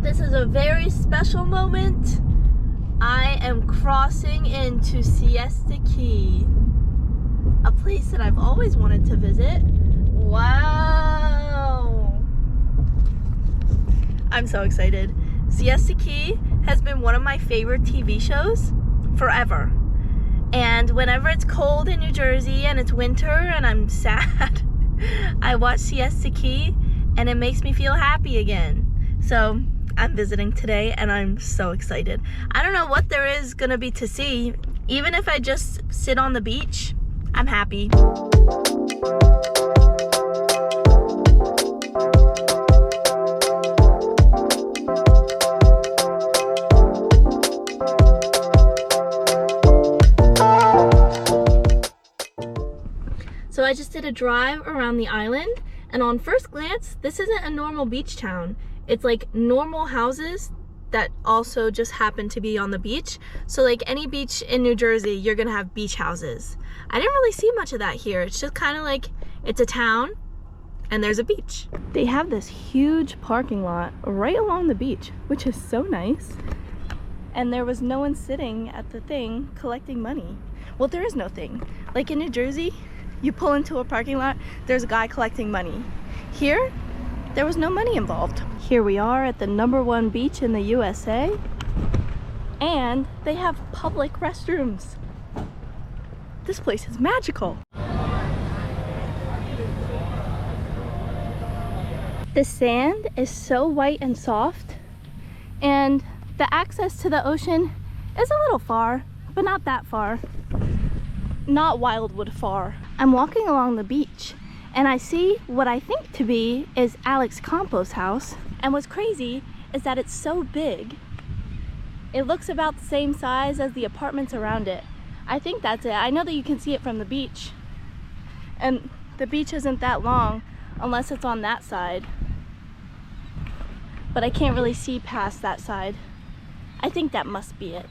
This is a very special moment. I am crossing into Siesta Key, a place that I've always wanted to visit. Wow! I'm so excited. Siesta Key has been one of my favorite TV shows forever. And whenever it's cold in New Jersey and it's winter and I'm sad, I watch Siesta Key and it makes me feel happy again. So I'm visiting today and I'm so excited. I don't know what there is gonna be to see. Even if I just sit on the beach, I'm happy. So I just did a drive around the island, and on first glance, this isn't a normal beach town. It's like normal houses that also just happen to be on the beach. So like any beach in New Jersey, you're gonna have beach houses. I didn't really see much of that here. It's just kind of like, it's a town and there's a beach. They have this huge parking lot right along the beach, which is so nice. And there was no one sitting at the thing collecting money. Well, there is no thing. Like in New Jersey, you pull into a parking lot, there's a guy collecting money. Here, there was no money involved. Here we are at the #1 beach in the USA, and they have public restrooms. This place is magical. The sand is so white and soft, and the access to the ocean is a little far, but not that far. Not Wildwood far. I'm walking along the beach and I see what I think to be is Alex Campos' house. And what's crazy is that it's so big. It looks about the same size as the apartments around it. I think that's it. I know that you can see it from the beach. And the beach isn't that long unless it's on that side. But I can't really see past that side. I think that must be it.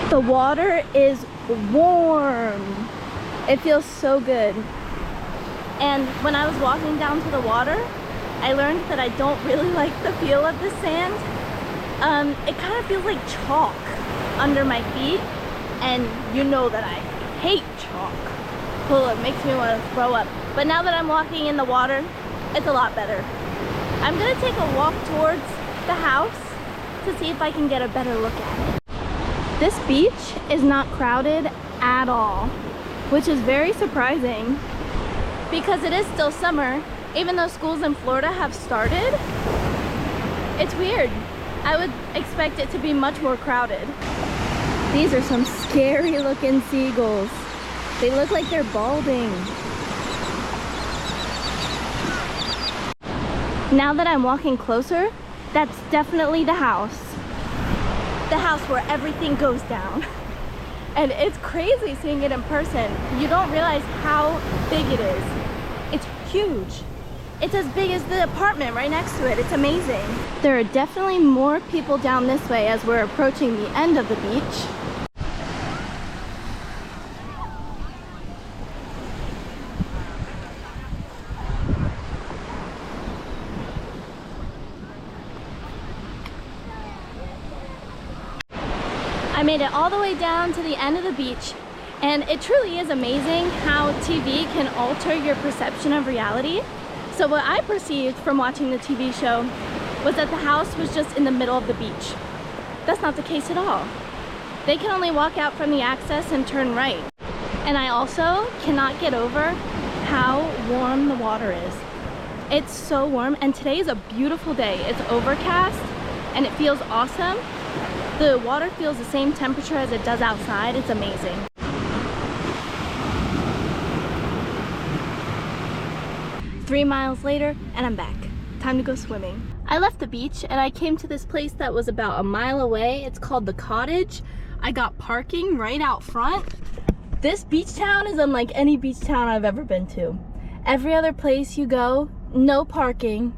The water is warm. It feels so good. And when I was walking down to the water, I learned that I don't really like the feel of the sand. It kind of feels like chalk under my feet, and you know that I hate chalk. Oh, it makes me want to throw up. But now that I'm walking in the water, it's a lot better. I'm gonna take a walk towards the house to see if I can get a better look at it. This beach is not crowded at all, which is very surprising because it is still summer. Even though schools in Florida have started, it's weird. I would expect it to be much more crowded. These are some scary looking seagulls. They look like they're balding. Now that I'm walking closer, that's definitely the house. The house where everything goes down. And it's crazy seeing it in person. You don't realize how big it is. It's huge. It's as big as the apartment right next to it. It's amazing. There are definitely more people down this way as we're approaching the end of the beach. I made it all the way down to the end of the beach, and it truly is amazing how TV can alter your perception of reality. So what I perceived from watching the TV show was that the house was just in the middle of the beach. That's not the case at all. They can only walk out from the access and turn right. And I also cannot get over how warm the water is. It's so warm, and today is a beautiful day. It's overcast and it feels awesome. The water feels the same temperature as it does outside. It's amazing. Three miles later, and I'm back. Time to go swimming. I left the beach and I came to this place that was about a mile away. It's called The Cottage. I got parking right out front. This beach town is unlike any beach town I've ever been to. Every other place you go, no parking.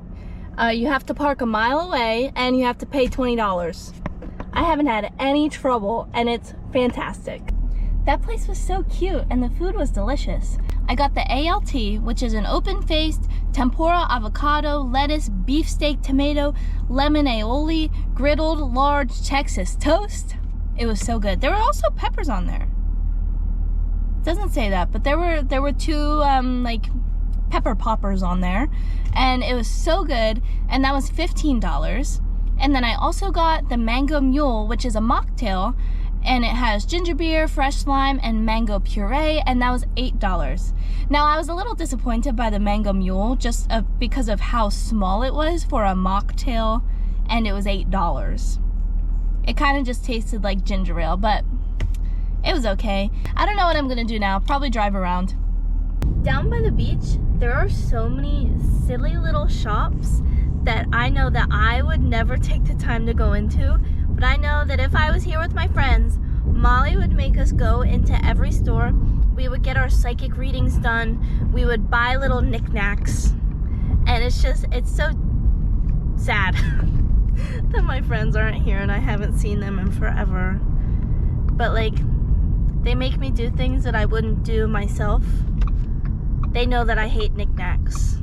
You have to park a mile away and you have to pay $20. I haven't had any trouble and it's fantastic. That place was so cute and the food was delicious. I got the ALT, which is an open-faced tempura, avocado, lettuce, beefsteak, tomato, lemon aioli, griddled large Texas toast. It was so good. There were also peppers on there. It doesn't say that, but there were two like pepper poppers on there, and it was so good, and that was $15. And then I also got the mango mule, which is a mocktail, and it has ginger beer, fresh lime, and mango puree, and that was $8. Now, I was a little disappointed by the mango mule just because of how small it was for a mocktail, and it was $8. It kind of just tasted like ginger ale, but it was okay. I don't know what I'm gonna do now. Probably drive around. Down by the beach, there are so many silly little shops that I know that I would never take the time to go into. But I know that if I was here with my friends, Molly would make us go into every store. We would get our psychic readings done. We would buy little knickknacks. And it's so sad that my friends aren't here and I haven't seen them in forever. But like, they make me do things that I wouldn't do myself. They know that I hate knickknacks.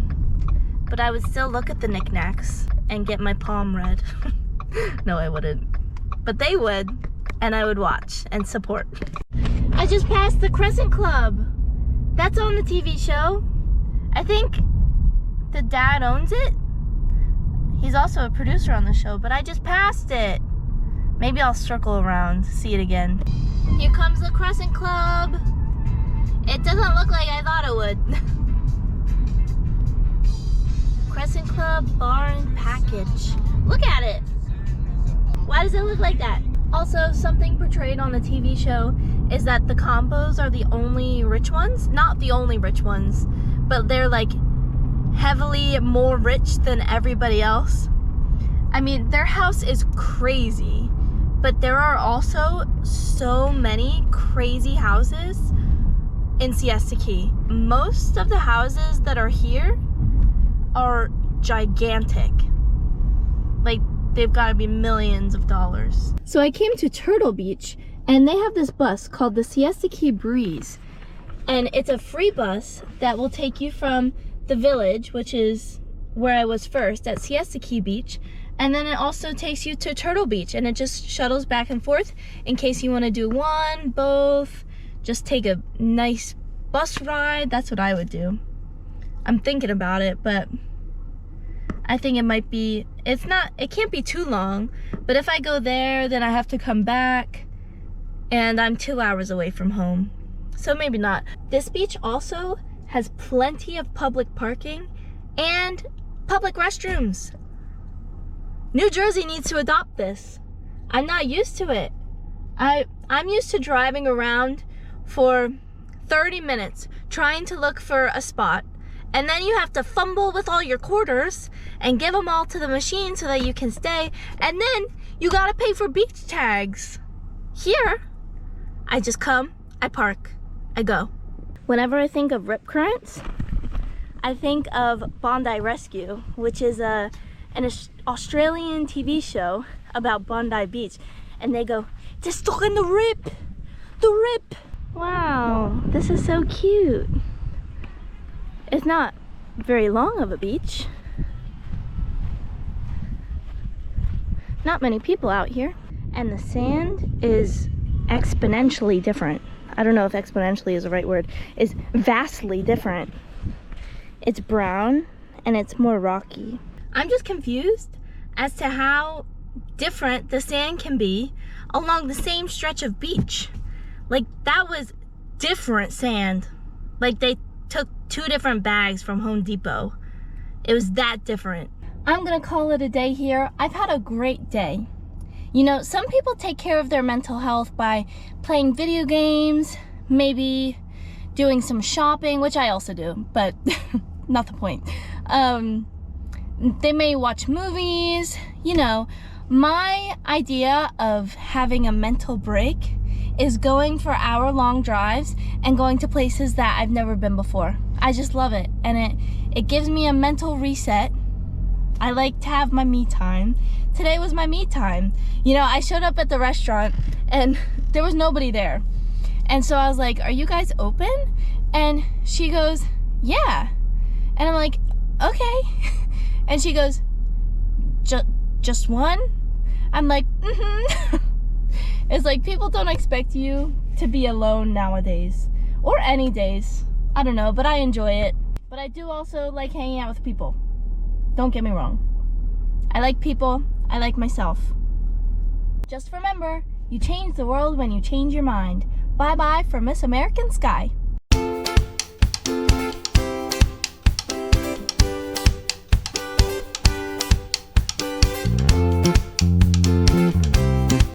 But I would still look at the knickknacks and get my palm read. No, I wouldn't. But they would, and I would watch and support. I just passed the Crescent Club. That's on the TV show. I think the dad owns it. He's also a producer on the show, but I just passed it. Maybe I'll circle around, see it again. Here comes the Crescent Club. It doesn't look like I thought it would. Crescent Club Bar and Package. Look at it. Why does it look like that? Also, something portrayed on the TV show is that the Campos are the only rich ones. Not the only rich ones, but they're like heavily more rich than everybody else. I mean, their house is crazy, but there are also so many crazy houses in Siesta Key. Most of the houses that are here are gigantic. Like, they've got to be millions of dollars. So I came to Turtle Beach, and they have this bus called the Siesta Key Breeze. And it's a free bus that will take you from the village, which is where I was first, at Siesta Key Beach. And then it also takes you to Turtle Beach, and it just shuttles back and forth in case you want to do one, both, just take a nice bus ride. That's what I would do. I'm thinking about it, but I think it might be, it can't be too long, but if I go there, then I have to come back, and I'm 2 hours away from home, so maybe not. This beach also has plenty of public parking and public restrooms. New Jersey needs to adopt this. I'm not used to it. I'm used to driving around for 30 minutes trying to look for a spot, and then you have to fumble with all your quarters and give them all to the machine so that you can stay, and then you gotta pay for beach tags. Here, I just come, I park, I go. Whenever I think of rip currents, I think of Bondi Rescue, which is an Australian TV show about Bondi Beach, and they go, "They're stuck in the rip, the rip." Wow, this is so cute. It's not very long of a beach. Not many people out here. And the sand is exponentially different. I don't know if exponentially is the right word. It's vastly different. It's brown and it's more rocky. I'm just confused as to how different the sand can be along the same stretch of beach. Like, that was different sand. Like, they took 2 different bags from Home Depot. It was that different. I'm gonna call it a day here. I've had a great day. You know, some people take care of their mental health by playing video games, maybe doing some shopping, which I also do, but not the point. They may watch movies. You know, my idea of having a mental break is going for hour-long drives and going to places that I've never been before. I just love it, and it gives me a mental reset. I like to have my me time. Today was my me time. You know, I showed up at the restaurant and there was nobody there. And so I was like, are you guys open? And she goes, yeah. And I'm like, okay. And she goes, just one? I'm like, mm-hmm. It's like people don't expect you to be alone nowadays. Or any days. I don't know, but I enjoy it. But I do also like hanging out with people. Don't get me wrong. I like people. I like myself. Just remember, you change the world when you change your mind. Bye-bye from Miss American Sky.